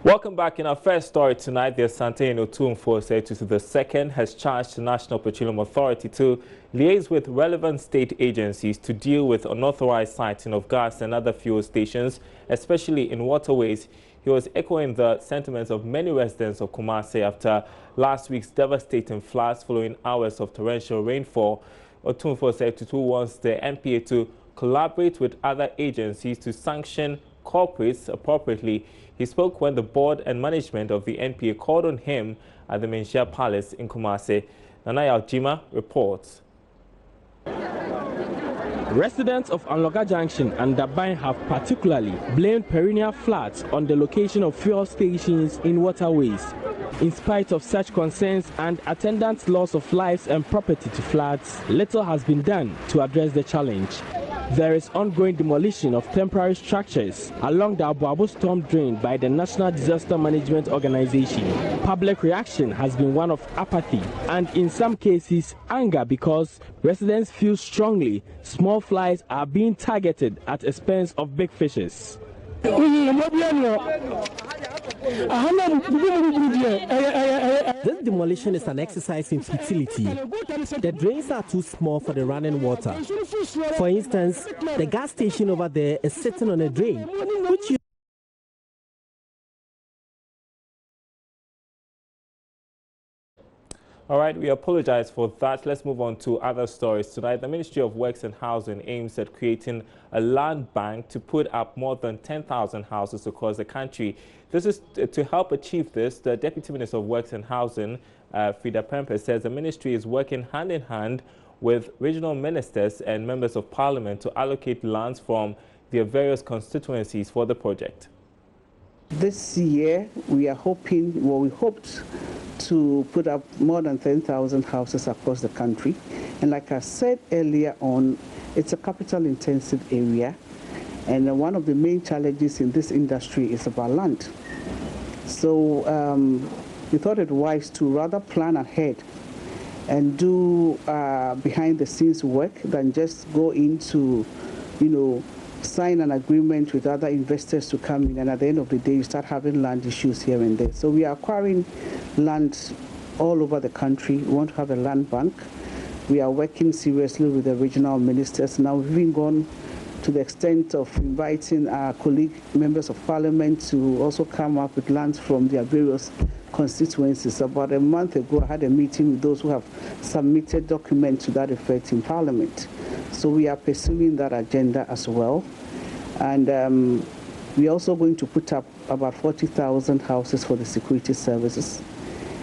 Welcome back. In our first story tonight, the Asante Otumfo said to the second has charged the National Petroleum Authority to liaise with relevant state agencies to deal with unauthorized siting of gas and other fuel stations, especially in waterways. He was echoing the sentiments of many residents of Kumasi after last week's devastating floods following hours of torrential rainfall. Otumfo said Tutu wants the NPA to collaborate with other agencies to sanction corporates appropriately. He spoke when the board and management of the NPA called on him at the Menchia Palace in Kumasi. Nanaya Aljima reports. Residents of Anloga Junction and Dabain have particularly blamed perennial floods on the location of fuel stations in waterways. In spite of such concerns and attendant loss of lives and property to floods, little has been done to address the challenge. There is ongoing demolition of temporary structures along the Abuabu storm drain by the National Disaster Management Organization. Public reaction has been one of apathy and in some cases anger because residents feel strongly small flies are being targeted at expense of big fishes. This demolition is an exercise in futility. The drains are too small for the running water. For instance, the gas station over there is sitting on a drain, which you All right, we apologize for that. Let's move on to other stories tonight. The Ministry of Works and Housing aims at creating a land bank to put up more than 10,000 houses across the country. This is to help achieve this. The Deputy Minister of Works and Housing, Frida Pempe, says the ministry is working hand in hand with regional ministers and members of parliament to allocate lands from their various constituencies for the project. This year, we are hoping, well, we hoped to put up more than 10,000 houses across the country. And like I said earlier on, it's a capital-intensive area. And one of the main challenges in this industry is about land. So we thought it wise to rather plan ahead and do behind-the-scenes work than just go into, sign an agreement with other investors to come in, and at the end of the day, you start having land issues here and there. So we are acquiring land all over the country. We want to have a land bank. We are working seriously with the regional ministers. Now we've even gone to the extent of inviting our colleague members of parliament to also come up with lands from their various constituencies. About a month ago, I had a meeting with those who have submitted documents to that effect in parliament. So we are pursuing that agenda as well. And we're also going to put up about 40,000 houses for the security services.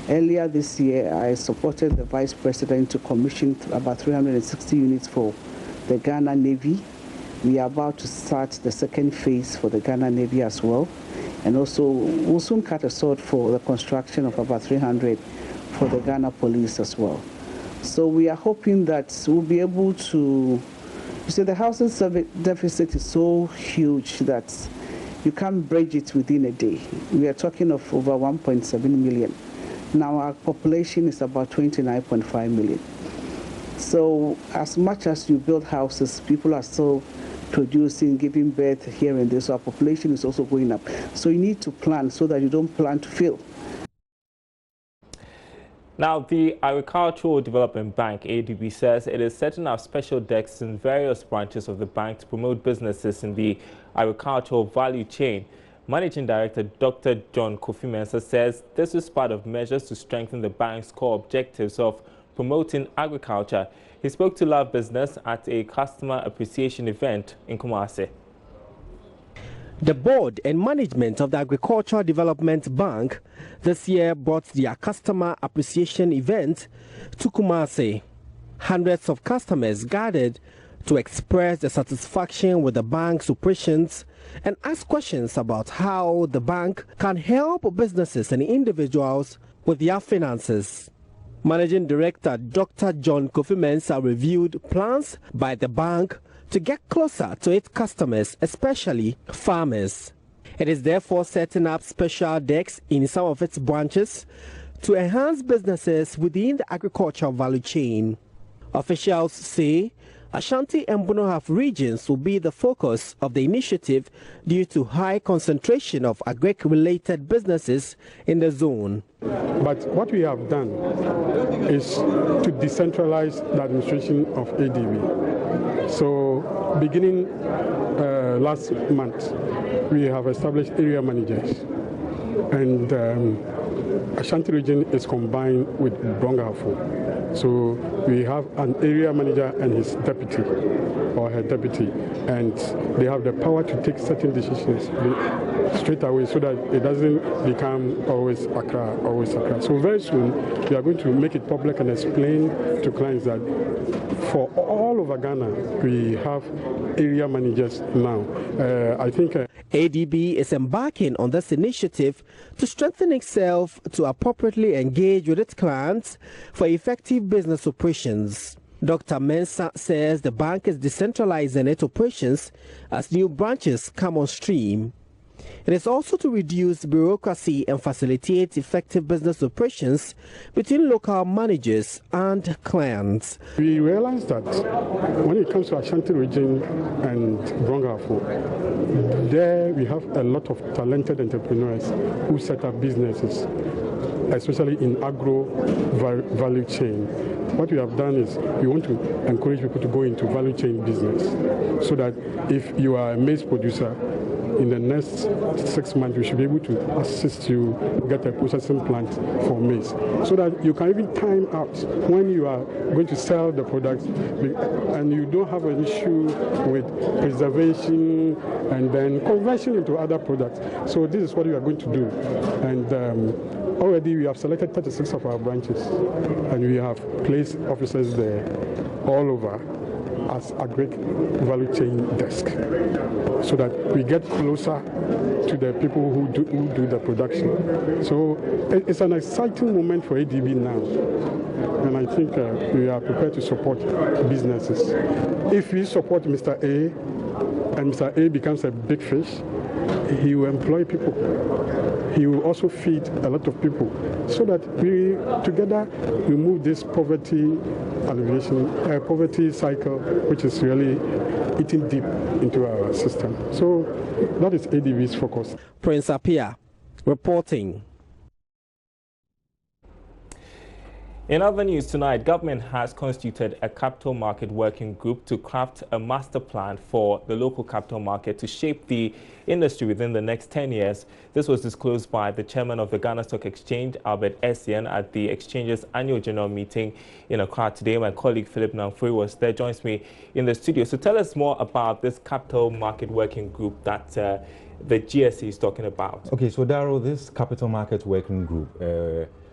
Earlier this year, I supported the Vice President to commission about 360 units for the Ghana Navy. We are about to start the second phase for the Ghana Navy as well. And also, we'll soon cut a sword for the construction of about 300 for the Ghana Police as well. So we are hoping that we'll be able to, you see, the housing deficit is so huge that you can't bridge it within a day. We are talking of over 1.7 million. Now our population is about 29.5 million. So as much as you build houses, people are still producing, giving birth here and there. So our population is also going up. So you need to plan so that you don't plan to fail. Now, the Agricultural Development Bank, ADB, says it is setting up special desks in various branches of the bank to promote businesses in the agricultural value chain. Managing Director Dr. John Kofi Mensah says this is part of measures to strengthen the bank's core objectives of promoting agriculture. He spoke to Love Business at a customer appreciation event in Kumasi. The board and management of the Agricultural Development Bank this year brought their customer appreciation event to Kumasi. Hundreds of customers gathered to express their satisfaction with the bank's operations and ask questions about how the bank can help businesses and individuals with their finances. Managing Director Dr. John Kofi Mensah reviewed plans by the bank to get closer to its customers, especially farmers. It is therefore setting up special desks in some of its branches to enhance businesses within the agricultural value chain. Officials say Ashanti and Bonohaf regions will be the focus of the initiative due to high concentration of agric-related businesses in the zone. But what we have done is to decentralize the administration of ADB. So beginning last month, we have established area managers, and Ashanti region is combined with Brongafo. So we have an area manager and his deputy or her deputy, and they have the power to take certain decisions straight away so that it doesn't become always Accra, always Accra. So very soon we are going to make it public and explain to clients that for all over Ghana we have area managers now. I think ADB is embarking on this initiative to strengthen itself to appropriately engage with its clients for effective business operations. Dr. Mensah says the bank is decentralizing its operations as new branches come on stream. It is also to reduce bureaucracy and facilitate effective business operations between local managers and clients. We realize that when it comes to Ashanti region and Brongafo, there we have a lot of talented entrepreneurs who set up businesses, especially in agro value chain. What we have done is we want to encourage people to go into value chain business so that if you are a maize producer, in the next 6 months, we should be able to assist you get a processing plant for maize, so that you can even time out when you are going to sell the product, and you don't have an issue with preservation and then conversion into other products. So this is what we are going to do, and already we have selected 36 of our branches, and we have placed officers there all over as a great value chain desk, so that we get closer to the people who do the production. So it's an exciting moment for ADB now, and I think we are prepared to support businesses. If we support Mr. A and Mr. A becomes a big fish, he will employ people. He will also feed a lot of people, so that we together remove this poverty alleviation, poverty cycle, which is really eating deep into our system. So that is ADB's focus. Prince Apia reporting. In other news tonight, government has constituted a capital market working group to craft a master plan for the local capital market to shape the industry within the next 10 years. This was disclosed by the chairman of the Ghana Stock Exchange, Albert Essien, at the exchange's annual general meeting in Accra today. My colleague Philip Namfuri was there, joins me in the studio. So tell us more about this capital market working group that the GSE is talking about. Okay, so Darryl, this capital market working group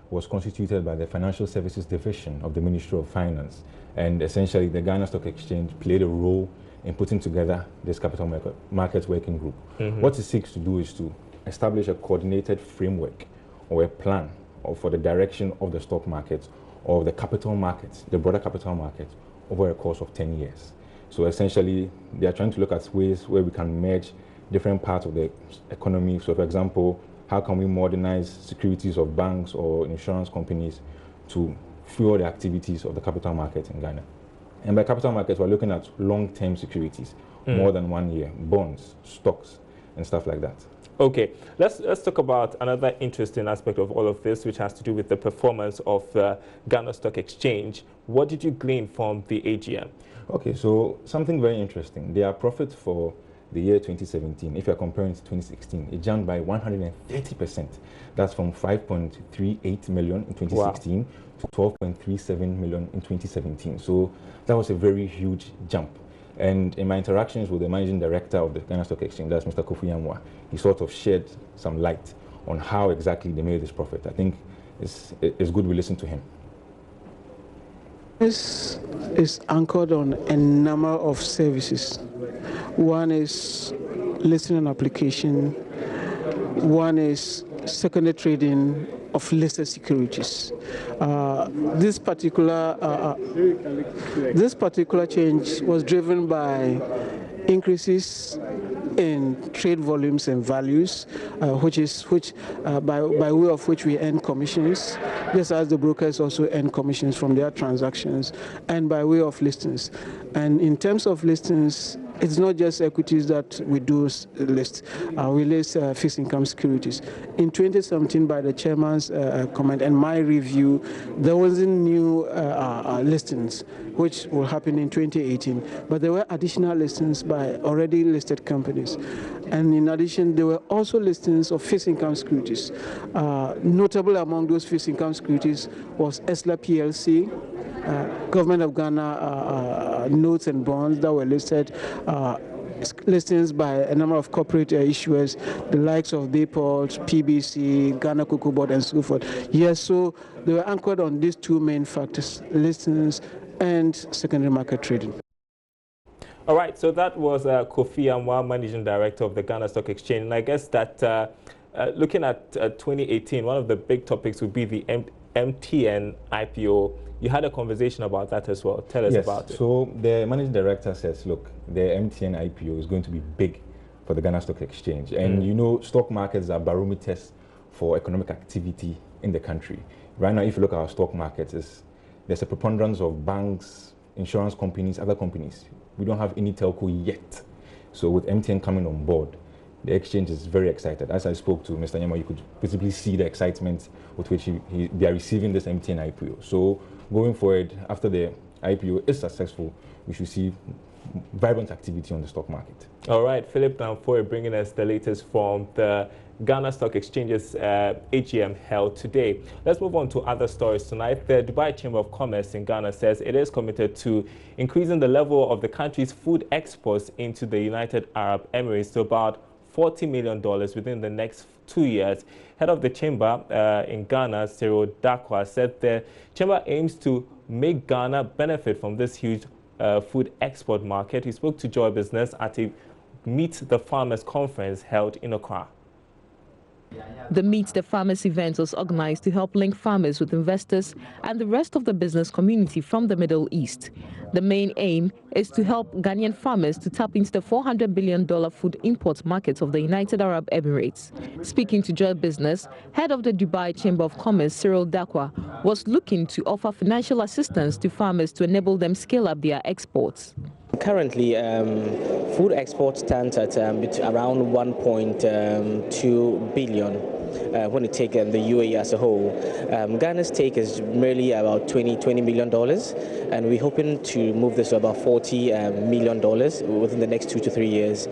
was constituted by the Financial Services Division of the Ministry of Finance, and essentially the Ghana Stock Exchange played a role in putting together this capital market working group. What it seeks to do is to establish a coordinated framework or a plan for the direction of the stock market or the capital market, the broader capital market, over a course of 10 years. So essentially, they are trying to look at ways where we can merge different parts of the economy. So for example, how can we modernize securities of banks or insurance companies to fuel the activities of the capital market in Ghana? And by capital markets, we're looking at long-term securities, more than 1 year, bonds, stocks, and stuff like that. Okay, let's talk about another interesting aspect of all of this, which has to do with the performance of the Ghana Stock Exchange. What did you glean from the AGM? Okay, so something very interesting. Their profit for the year 2017, if you're comparing to 2016, it jumped by 130%. That's from 5.38 million in 2016 to 12.37 million in 2017. So that was a very huge jump. And in my interactions with the managing director of the Ghana Stock Exchange, that's Mr. Kofi Yamwa, he sort of shed some light on how exactly they made this profit. I think it's good we listen to him. This is anchored on a number of services. One is listing and application. One is secondary trading of listed securities. This particular change was driven by increases in trade volumes and values, by way of which we earn commissions, just as the brokers also earn commissions from their transactions and by way of listings. And in terms of listings, it's not just equities that we do list. We list fixed income securities. In 2017, by the chairman's comment and my review, there wasn't new listings, which will happen in 2018. But there were additional listings by already listed companies. And in addition, there were also listings of fixed income securities. Notable among those fixed income securities was ESLA PLC, Government of Ghana notes and bonds that were listed, listings by a number of corporate issuers, the likes of Bayport, PBC, Ghana Cocoa Board, and so forth. Yes, so they were anchored on these two main factors, listings and secondary market trading. All right, so that was Kofi Anwar, Managing Director of the Ghana Stock Exchange. And I guess that looking at 2018, one of the big topics would be the MTN IPO. You had a conversation about that as well. Tell us about it. So the Managing Director says, look, the MTN IPO is going to be big for the Ghana Stock Exchange. And you know, stock markets are barometers for economic activity in the country. Right now, if you look at our stock markets, there's a preponderance of banks, insurance companies, other companies. We don't have any telco yet. So with MTN coming on board, the exchange is very excited. As I spoke to Mr. Nyama, you could visibly see the excitement with which they are receiving this MTN IPO. So going forward, after the IPO is successful, we should see vibrant activity on the stock market. All right, Philip Namfoy bringing us the latest from the Ghana Stock Exchange's AGM held today. Let's move on to other stories tonight. The Dubai Chamber of Commerce in Ghana says it is committed to increasing the level of the country's food exports into the United Arab Emirates to about $40 million within the next 2 years. Head of the chamber in Ghana, Cyril Dakwa, said the chamber aims to make Ghana benefit from this huge food export market. He spoke to Joy Business at a Meet the Farmers conference held in Accra. The Meet the Farmers event was organized to help link farmers with investors and the rest of the business community from the Middle East. The main aim is to help Ghanaian farmers to tap into the $400 billion food import market of the United Arab Emirates. Speaking to Joy Business, head of the Dubai Chamber of Commerce, Cyril Dakwa, was looking to offer financial assistance to farmers to enable them scale up their exports. Currently, food export stands at around 1.2 billion when you take the UAE as a whole. Ghana's take is merely about $20 million, and we're hoping to move this to about $40 million within the next 2 to 3 years.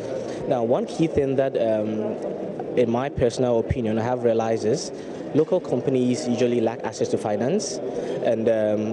Now, one key thing that, in my personal opinion, I have realized is local companies usually lack access to finance, and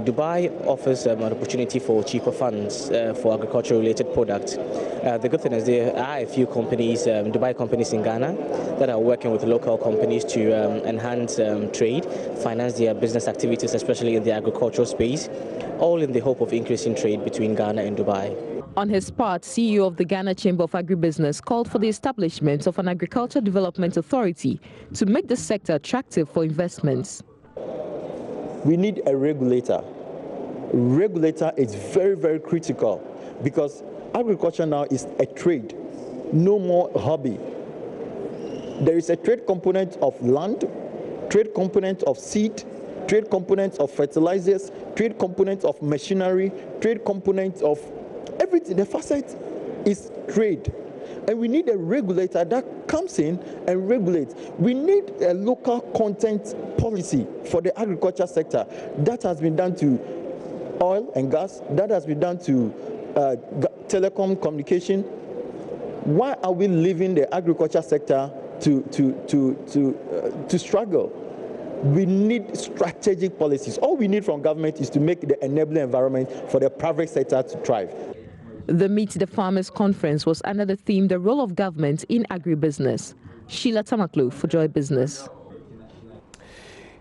Dubai offers an opportunity for cheaper funds for agriculture-related products. The good thing is there are a few companies, Dubai companies in Ghana, that are working with local companies to enhance trade, finance their business activities, especially in the agricultural space, all in the hope of increasing trade between Ghana and Dubai. On his part, CEO of the Ghana Chamber of Agribusiness called for the establishment of an agriculture development authority to make the sector attractive for investments. We need a regulator. Regulator is very, very critical because agriculture now is a trade, no more hobby. There is a trade component of land, trade component of seed, trade components of fertilizers, trade components of machinery, trade components of everything. The facet is trade. And we need a regulator that comes in and regulates. We need a local content policy for the agriculture sector. That has been done to oil and gas. That has been done to telecom communication. Why are we leaving the agriculture sector to struggle? We need strategic policies. All we need from government is to make the enabling environment for the private sector to thrive. The Meet the Farmers conference was under the theme, The Role of Government in Agribusiness. Sheila Tamaklu for Joy Business.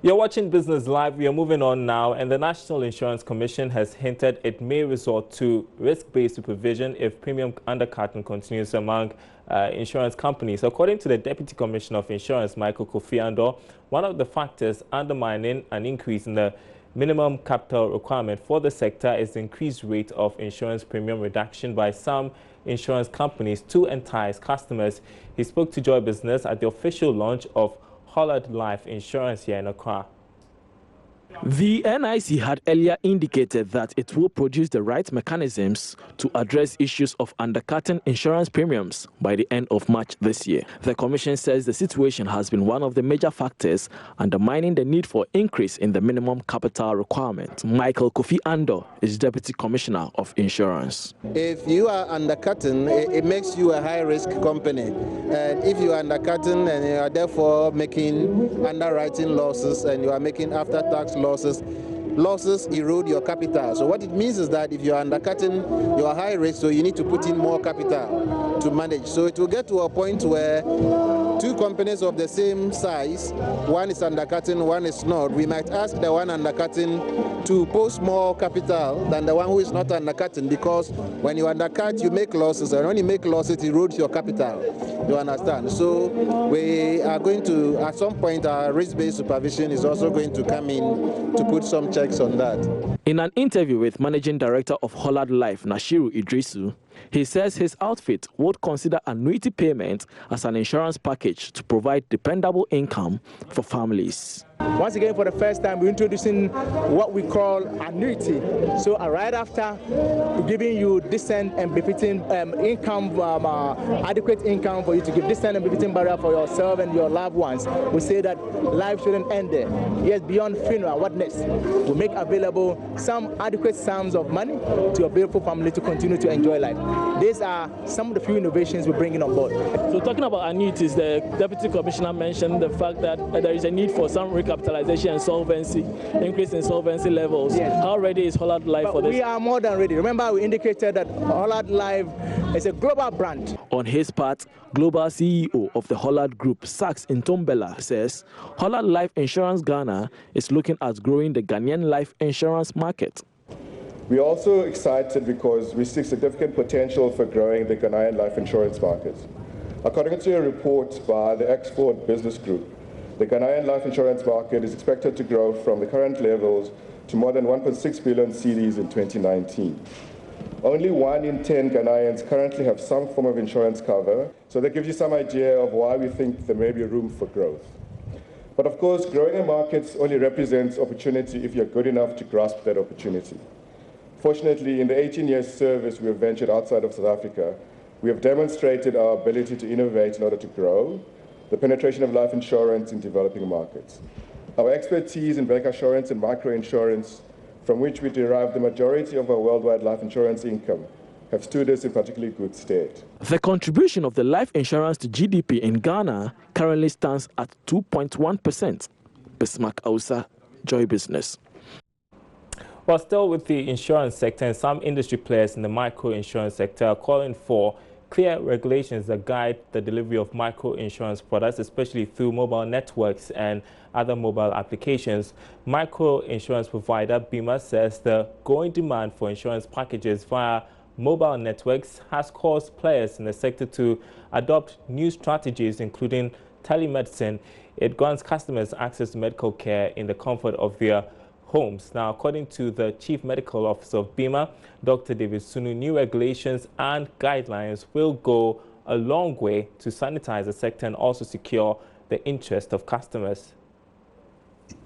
You're watching Business Live. We are moving on now, and the National Insurance Commission has hinted it may resort to risk-based supervision if premium undercutting continues among insurance companies. According to the Deputy Commissioner of Insurance, Michael Kofi Andor, one of the factors undermining an increase in the minimum capital requirement for the sector is the increased rate of insurance premium reduction by some insurance companies to entice customers. He spoke to Joy Business at the official launch of Hollard Life Insurance here in Accra. The NIC had earlier indicated that it will produce the right mechanisms to address issues of undercutting insurance premiums by the end of March this year. The Commission says the situation has been one of the major factors undermining the need for increase in the minimum capital requirement. Michael Kofi Ando is Deputy Commissioner of Insurance. If you are undercutting, it makes you a high-risk company. And if you are undercutting and you are therefore making underwriting losses and you are making after-tax losses erode your capital. So what it means is that if you are undercutting, you are high risk, so you need to put in more capital to manage. So it will get to a point where two companies of the same size, one is undercutting, one is not. We might ask the one undercutting to post more capital than the one who is not undercutting, because when you undercut, you make losses, and when you make losses, it erodes your capital. You understand? So we are going to, at some point, our risk-based supervision is also going to come in to put some checks on that. In an interview with Managing Director of Hollard Life, Nashiru Idrisu, he says his outfit would consider annuity payment as an insurance package to provide dependable income for families. Once again, for the first time, we're introducing what we call annuity. So right after giving you decent and befitting income, adequate income for you to give decent and befitting barrier for yourself and your loved ones, we say that life shouldn't end there. Yes, beyond funeral, what next? We make available some adequate sums of money to your beautiful family to continue to enjoy life. These are some of the few innovations we're bringing on board. So talking about annuities, the Deputy Commissioner mentioned the fact that there is a need for some recapitalization and solvency, increase in solvency levels. Yes. How ready is Hollard Life for this? We are more than ready. Remember, we indicated that Hollard Life is a global brand. On his part, Global CEO of the Hollard Group, Sax Ntombela, says Hollard Life Insurance Ghana is looking at growing the Ghanaian life insurance market. We're also excited because we see significant potential for growing the Ghanaian life insurance market. According to a report by the Export Business Group, the Ghanaian life insurance market is expected to grow from the current levels to more than 1.6 billion cedis in 2019. Only 1 in 10 Ghanaians currently have some form of insurance cover, so that gives you some idea of why we think there may be room for growth. But of course, growing a market only represents opportunity if you're good enough to grasp that opportunity. Fortunately, in the 18 years service we have ventured outside of South Africa, we have demonstrated our ability to innovate in order to grow the penetration of life insurance in developing markets. Our expertise in bancassurance and microinsurance, from which we derive the majority of our worldwide life insurance income, have stood us in particularly good stead. The contribution of the life insurance to GDP in Ghana currently stands at 2.1%. Bismarck Ausa, Joy Business. Well, still with the insurance sector, and some industry players in the micro-insurance sector are calling for clear regulations that guide the delivery of micro-insurance products, especially through mobile networks and other mobile applications. Micro-insurance provider Bima says the growing demand for insurance packages via mobile networks has caused players in the sector to adopt new strategies, including telemedicine. It grants customers access to medical care in the comfort of their homes. Now, according to the Chief Medical Officer of Bima, Dr. David Sunu, new regulations and guidelines will go a long way to sanitize the sector and also secure the interest of customers.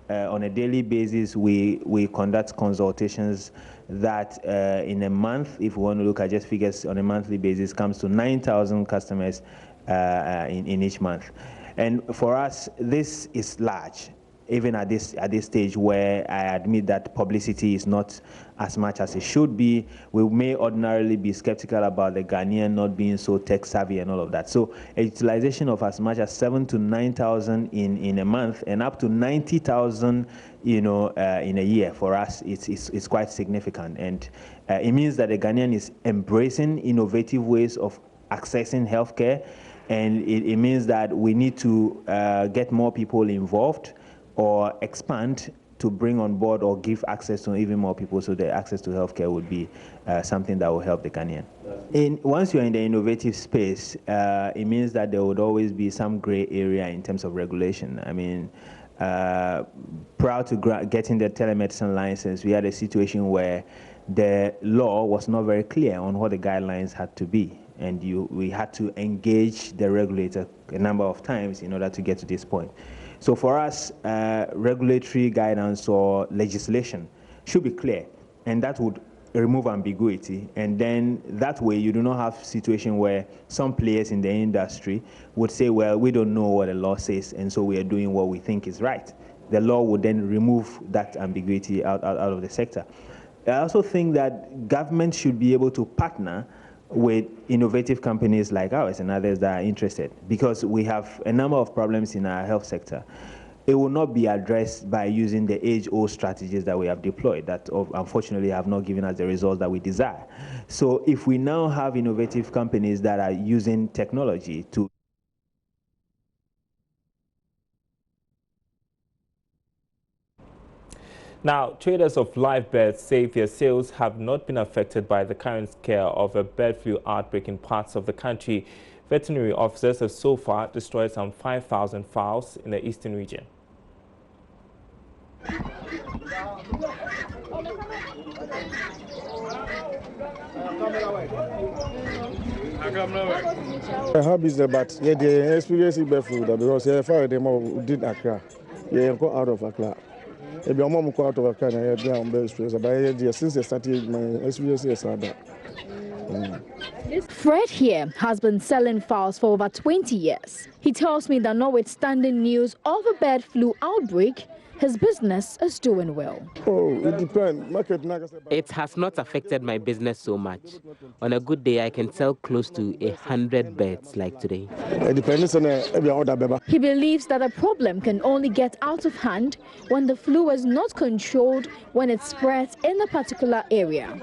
On a daily basis, we conduct consultations that in a month, if we want to look at just figures on a monthly basis, comes to 9,000 customers in each month. And for us, this is large. Even at this stage where I admit that publicity is not as much as it should be, we may ordinarily be skeptical about the Ghanaian not being so tech savvy and all of that. So a utilization of as much as 7,000 to 9,000 in a month and up to 90,000, in a year for us, it's quite significant. And it means that the Ghanaian is embracing innovative ways of accessing healthcare, and it means that we need to get more people involved or expand to bring on board or give access to even more people, so the access to healthcare would be something that will help the Ghanaian. Once you're in the innovative space, it means that there would always be some gray area in terms of regulation. I mean, prior to getting the telemedicine license, we had a situation where the law was not very clear on what the guidelines had to be, and we had to engage the regulator a number of times in order to get to this point. So for us, regulatory guidance or legislation should be clear, and that would remove ambiguity, and then that way you do not have a situation where some players in the industry would say, well, we don't know what the law says, and so we are doing what we think is right. The law would then remove that ambiguity out of the sector. I also think that government should be able to partner with innovative companies like ours and others that are interested, because we have a number of problems in our health sector. It will not be addressed by using the age-old strategies that we have deployed that unfortunately have not given us the results that we desire. So if we now have innovative companies that are using technology to Now, traders of live birds say their sales have not been affected by the current scare of a bird flu outbreak in parts of the country. Veterinary officers have so far destroyed some 5,000 fowls in the eastern region. How business, but yeah, the experience is bird flu because yeah, far them did Accra, yeah, go out of Accra. If your mom go out of Accra, yeah, they are very stressed. But yeah, since I started, my experience is sad. Fred here has been selling fowls for over 20 years. He tells me that notwithstanding news of a bird flu outbreak, his business is doing well. Oh, it depends. It has not affected my business so much. On a good day, I can sell close to 100 birds like today. He believes that the problem can only get out of hand when the flu is not controlled when it spreads in a particular area.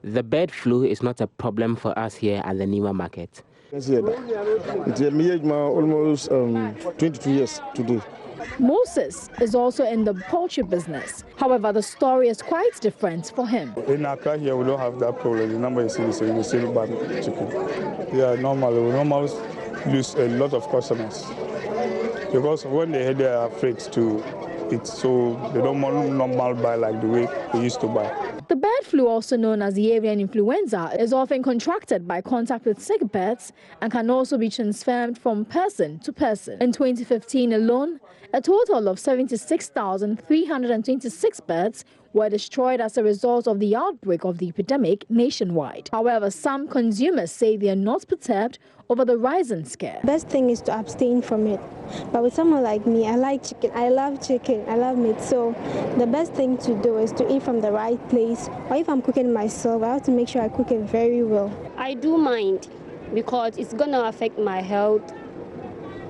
The bird flu is not a problem for us here at the Nima market. Almost 22 years today. Moses is also in the poultry business. However, the story is quite different for him. In Accra here, we don't have that problem. The number is so we still buy chicken. Yeah, normally we normally lose a lot of customers because when they head, they are afraid to eat, so they don't normal buy like the way they used to buy. The bird flu, also known as the avian influenza, is often contracted by contact with sick birds and can also be transferred from person to person. In 2015 alone, a total of 76,326 birds were destroyed as a result of the outbreak of the epidemic nationwide. However, some consumers say they are not perturbed over the rising scare. Best thing is to abstain from it. But with someone like me, I like chicken, I love meat. So the best thing to do is to eat from the right place. Or if I'm cooking myself, I have to make sure I cook it very well. I do mind because it's going to affect my health.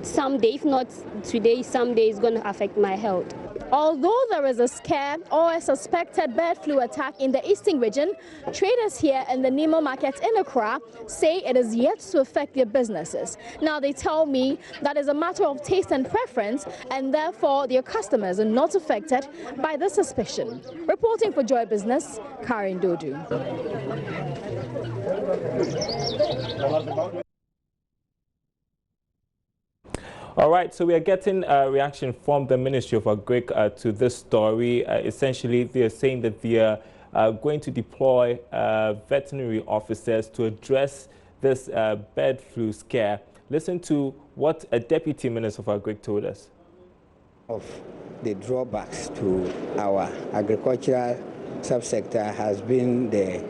Someday, if not today, someday it's going to affect my health. Although there is a scare or a suspected bird flu attack in the eastern region, traders here in the Nemo market in Accra say it is yet to affect their businesses. Now they tell me that is a matter of taste and preference, and therefore their customers are not affected by the suspicion. Reporting for Joy Business, Karen Dodu. All right, so we are getting a reaction from the Ministry of Agri to this story. Essentially, they are saying that they are going to deploy veterinary officers to address this bird flu scare. Listen to what a Deputy Minister of Agri told us. Of the drawbacks to our agricultural subsector has been the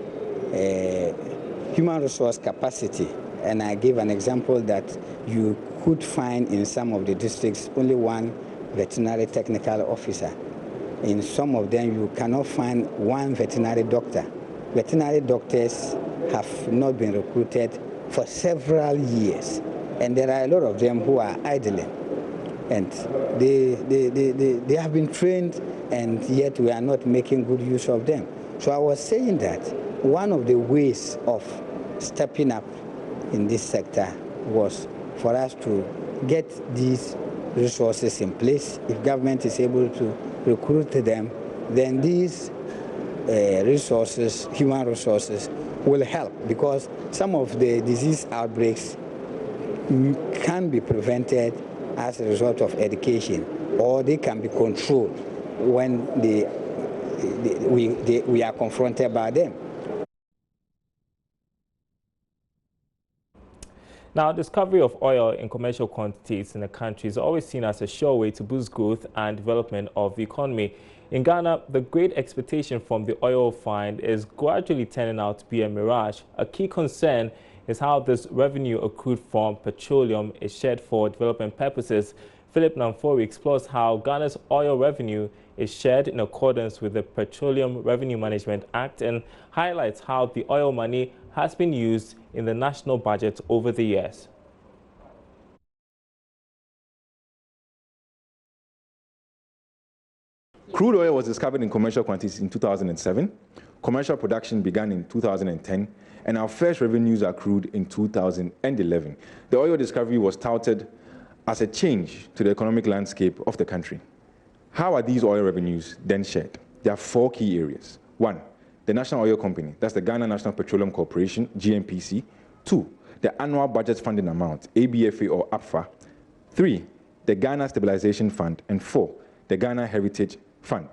human resource capacity. And I give an example that you could find in some of the districts only one veterinary technical officer. In some of them, you cannot find one veterinary doctor. Veterinary doctors have not been recruited for several years, and there are a lot of them who are idling. And they have been trained, and yet we are not making good use of them. So I was saying that one of the ways of stepping up in this sector was for us to get these resources in place. If government is able to recruit them, then these resources, human resources, will help, because some of the disease outbreaks can be prevented as a result of education, or they can be controlled when we are confronted by them. Now, discovery of oil in commercial quantities in the country is always seen as a sure way to boost growth and development of the economy. In Ghana, the great expectation from the oil find is gradually turning out to be a mirage. A key concern is how this revenue accrued from petroleum is shared for development purposes. Philip Namfori explores how Ghana's oil revenue is shared in accordance with the Petroleum Revenue Management Act and highlights how the oil money has been used in the national budget over the years. Crude oil was discovered in commercial quantities in 2007. Commercial production began in 2010, and our first revenues accrued in 2011. The oil discovery was touted as a change to the economic landscape of the country. How are these oil revenues then shared? There are four key areas. One, the National Oil Company, that's the Ghana National Petroleum Corporation, GNPC. Two, the annual budget funding amount, ABFA or APFA. Three, the Ghana Stabilization Fund. And four, the Ghana Heritage Fund.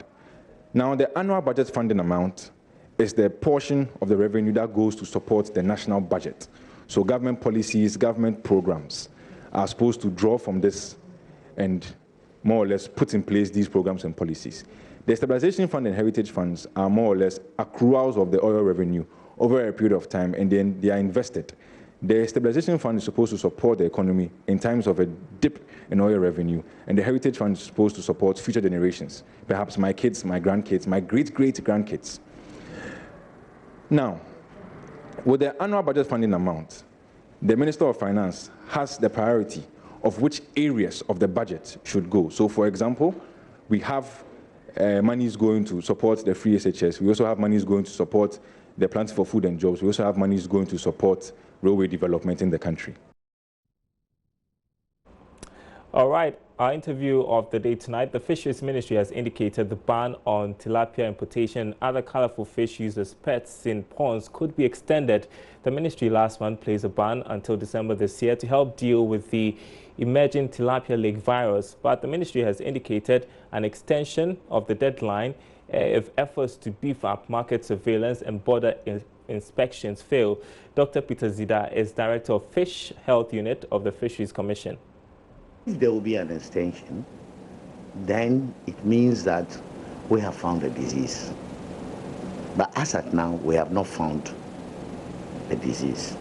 Now, the annual budget funding amount is the portion of the revenue that goes to support the national budget. So government policies, government programs are supposed to draw from this and more or less put in place these programs and policies. The Stabilization Fund and Heritage Funds are more or less accruals of the oil revenue over a period of time, and then they are invested. The Stabilization Fund is supposed to support the economy in times of a dip in oil revenue, and the Heritage Fund is supposed to support future generations, perhaps my kids, my grandkids, my great-great-grandkids. Now, with the annual budget funding amount, the Minister of Finance has the priority of which areas of the budget should go. So, for example, we have monies going to support the free SHS. We also have monies going to support the plans for food and jobs. We also have monies going to support railway development in the country. All right, our interview of the day tonight. The Fisheries Ministry has indicated the ban on tilapia importation and other colorful fish used as pets in ponds could be extended. The ministry last month placed a ban until December this year to help deal with the emerging tilapia lake virus, but the ministry has indicated an extension of the deadline if efforts to beef up market surveillance and border inspections fail. Dr. Peter Zida is Director of Fish Health Unit of the Fisheries Commission. If there will be an extension, then it means that we have found a disease. But as at now, we have not found a disease.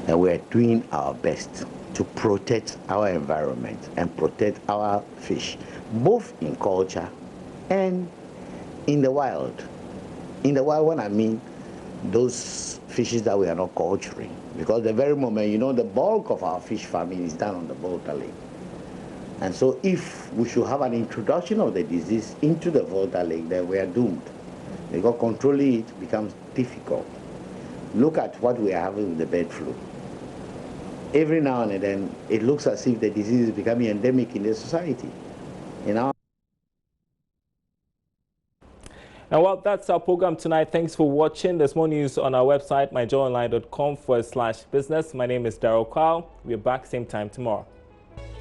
And we are doing our best to protect our environment and protect our fish, both in culture and in the wild. In the wild, when I mean those fishes that we are not culturing, because the very moment, you know, the bulk of our fish farming is done on the Volta Lake. And so if we should have an introduction of the disease into the Volta Lake, then we are doomed, because controlling it becomes difficult. Look at what we are having with the bird flu. Every now and then, it looks as if the disease is becoming endemic in the society. And well, that's our program tonight. Thanks for watching. There's more news on our website, myjoyonline.com/business. My name is Daryl Kyle. We're back same time tomorrow.